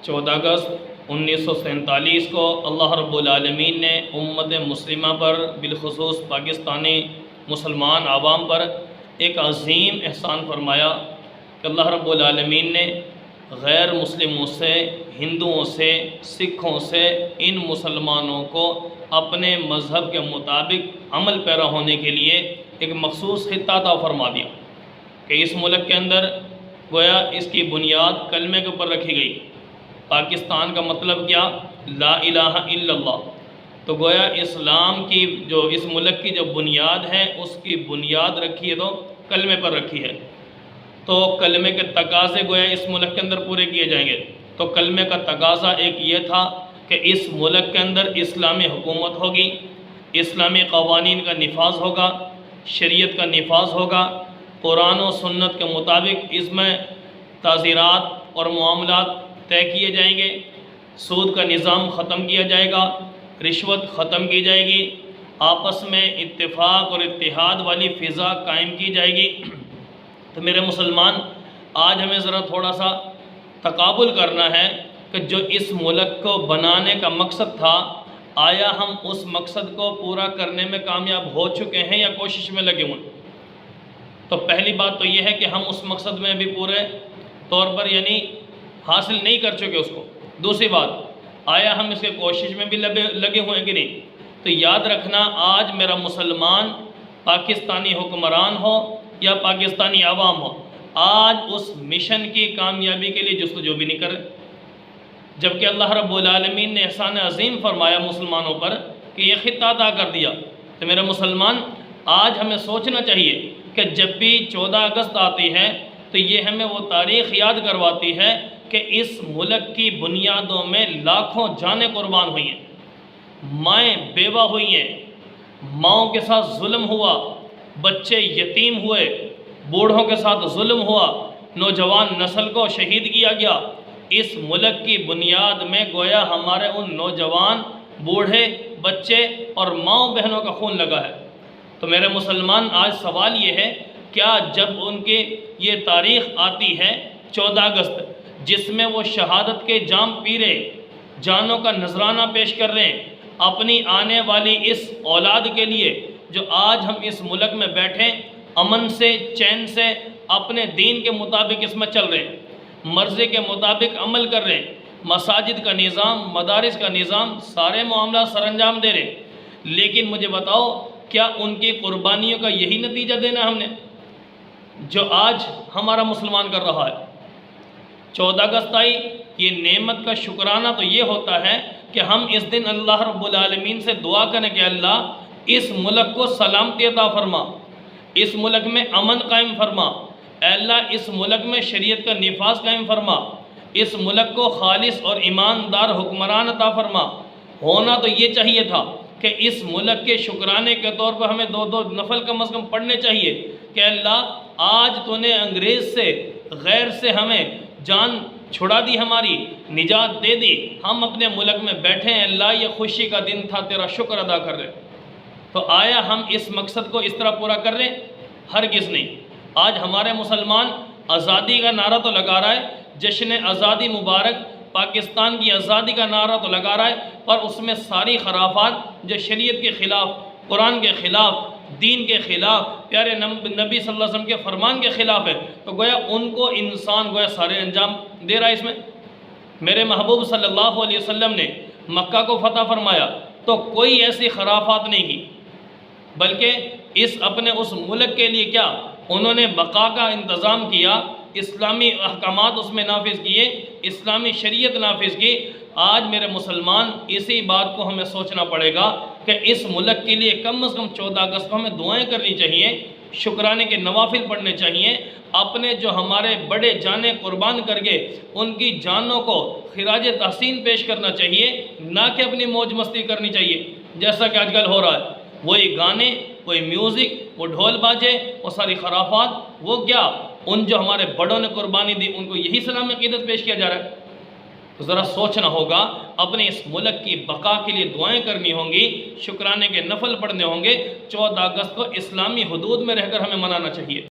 14 اگست 1947 کو اللہ رب العالمین نے امت مسلمہ پر بالخصوص پاکستانی مسلمان عوام پر ایک عظیم احسان فرمایا کہ اللہ رب العالمین نے غیر مسلموں سے، ہندوؤں سے، سکھوں سے ان مسلمانوں کو اپنے مذہب کے مطابق عمل پیرا ہونے کے لیے ایک مخصوص خطہ عطا فرما دیا کہ اس ملک کے اندر گویا اس کی بنیاد کلمے کے اوپر رکھی گئی۔ پاکستان کا مطلب کیا؟ لا الہ الا اللہ۔ تو گویا اسلام کی جو اس ملک کی جو بنیاد ہے اس کی بنیاد رکھی ہے تو کلمے پر رکھی ہے، تو کلمے کے تقاضے گویا اس ملک کے اندر پورے کیے جائیں گے۔ تو کلمے کا تقاضا ایک یہ تھا کہ اس ملک کے اندر اسلامی حکومت ہوگی، اسلامی قوانین کا نفاذ ہوگا، شریعت کا نفاذ ہوگا، قرآن و سنت کے مطابق اس میں تعزیرات اور معاملات طے کیے جائیں گے، سود کا نظام ختم کیا جائے گا، رشوت ختم کی جائے گی، آپس میں اتفاق اور اتحاد والی فضا قائم کی جائے گی۔ تو میرے مسلمان، آج ہمیں ذرا تھوڑا سا تقابل کرنا ہے کہ جو اس ملک کو بنانے کا مقصد تھا، آیا ہم اس مقصد کو پورا کرنے میں کامیاب ہو چکے ہیں یا کوشش میں لگے ہوئے؟ تو پہلی بات تو یہ ہے کہ ہم اس مقصد میں بھی پورے طور پر حاصل نہیں کر چکے اس کو۔ دوسری بات، آیا ہم اس کے کوشش میں بھی لگے ہوئے ہیں کہ نہیں؟ تو یاد رکھنا، آج میرا مسلمان پاکستانی حکمران ہو یا پاکستانی عوام ہو، آج اس مشن کی کامیابی کے لیے جستجو بھی نہیں کرے، جبکہ اللہ رب العالمین نے احسان عظیم فرمایا مسلمانوں پر کہ یہ خطہ عطا کر دیا۔ تو میرے مسلمان، آج ہمیں سوچنا چاہیے کہ جب بھی 14 اگست آتی ہے تو یہ ہمیں وہ تاریخ یاد کرواتی ہے کہ اس ملک کی بنیادوں میں لاکھوں جانیں قربان ہوئی ہیں، مائیں بیوہ ہوئی ہیں، ماؤں کے ساتھ ظلم ہوا، بچے یتیم ہوئے، بوڑھوں کے ساتھ ظلم ہوا، نوجوان نسل کو شہید کیا گیا۔ اس ملک کی بنیاد میں گویا ہمارے ان نوجوان، بوڑھے، بچے اور ماؤں بہنوں کا خون لگا ہے۔ تو میرے مسلمان، آج سوال یہ ہے، کیا جب ان کی یہ تاریخ آتی ہے 14 اگست، جس میں وہ شہادت کے جام پی رہے، جانوں کا نذرانہ پیش کر رہے ہیں اپنی آنے والی اس اولاد کے لیے، جو آج ہم اس ملک میں بیٹھے امن سے، چین سے اپنے دین کے مطابق اس میں چل رہے ہیں، مرضی کے مطابق عمل کر رہے ہیں، مساجد کا نظام، مدارس کا نظام، سارے معاملات سر انجام دے رہے ہیں، لیکن مجھے بتاؤ، کیا ان کی قربانیوں کا یہی نتیجہ دینا ہم نے جو آج ہمارا مسلمان کر رہا ہے؟ 14 اگست آئی، یہ نعمت کا شکرانہ تو یہ ہوتا ہے کہ ہم اس دن اللہ رب العالمین سے دعا کریں کہ اللہ اس ملک کو سلامتی عطا فرما، اس ملک میں امن قائم فرما، اے اللہ اس ملک میں شریعت کا نفاذ قائم فرما، اس ملک کو خالص اور ایماندار حکمران عطا فرما۔ ہونا تو یہ چاہیے تھا کہ اس ملک کے شکرانے کے طور پر ہمیں 2 نفل کم از کم پڑھنے چاہیے کہ اللہ آج تو نے انگریز سے، غیر سے ہمیں جان چھڑا دی، ہماری نجات دے دی، ہم اپنے ملک میں بیٹھے ہیں، اللہ یہ خوشی کا دن تھا، تیرا شکر ادا کر رہے۔ تو آیا ہم اس مقصد کو اس طرح پورا کر رہے؟ ہرگز نہیں۔ آج ہمارے مسلمان آزادی کا نعرہ تو لگا رہا ہے، جشن آزادی مبارک، پاکستان کی آزادی کا نعرہ تو لگا رہا ہے، پر اس میں ساری خرافات جو شریعت کے خلاف، قرآن کے خلاف، دین کے خلاف، پیارے نبی صلی اللہ علیہ وسلم کے فرمان کے خلاف ہے، تو گویا ان کو انسان گویا سارے انجام دے رہا ہے اس میں۔ میرے محبوب صلی اللہ علیہ وسلم نے مکہ کو فتح فرمایا تو کوئی ایسی خرافات نہیں کی، بلکہ اپنے اس ملک کے لیے کیا انہوں نے بقا کا انتظام کیا، اسلامی احکامات اس میں نافذ کیے، اسلامی شریعت نافذ کی۔ آج میرے مسلمان، اسی بات کو ہمیں سوچنا پڑے گا کہ اس ملک کے لیے کم از کم 14 اگست کو ہمیں دعائیں کرنی چاہیے، شکرانے کے نوافل پڑھنے چاہیے، اپنے جو ہمارے بڑے جانیں قربان کر کے ان کی جانوں کو خراج تحسین پیش کرنا چاہیے، نہ کہ اپنی موج مستی کرنی چاہیے جیسا کہ آج کل ہو رہا ہے۔ وہی گانے، وہی میوزک، وہ ڈھول باجے، وہ ساری خرافات، وہ کیا ان جو ہمارے بڑوں نے قربانی دی ان کو یہی سلام عقیدت پیش کیا جا رہا ہے؟ تو ذرا سوچنا ہوگا، اپنے اس ملک کی بقا کے لیے دعائیں کرنی ہوں گی، شکرانے کے نفل پڑھنے ہوں گے، 14 اگست کو اسلامی حدود میں رہ کر ہمیں منانا چاہیے۔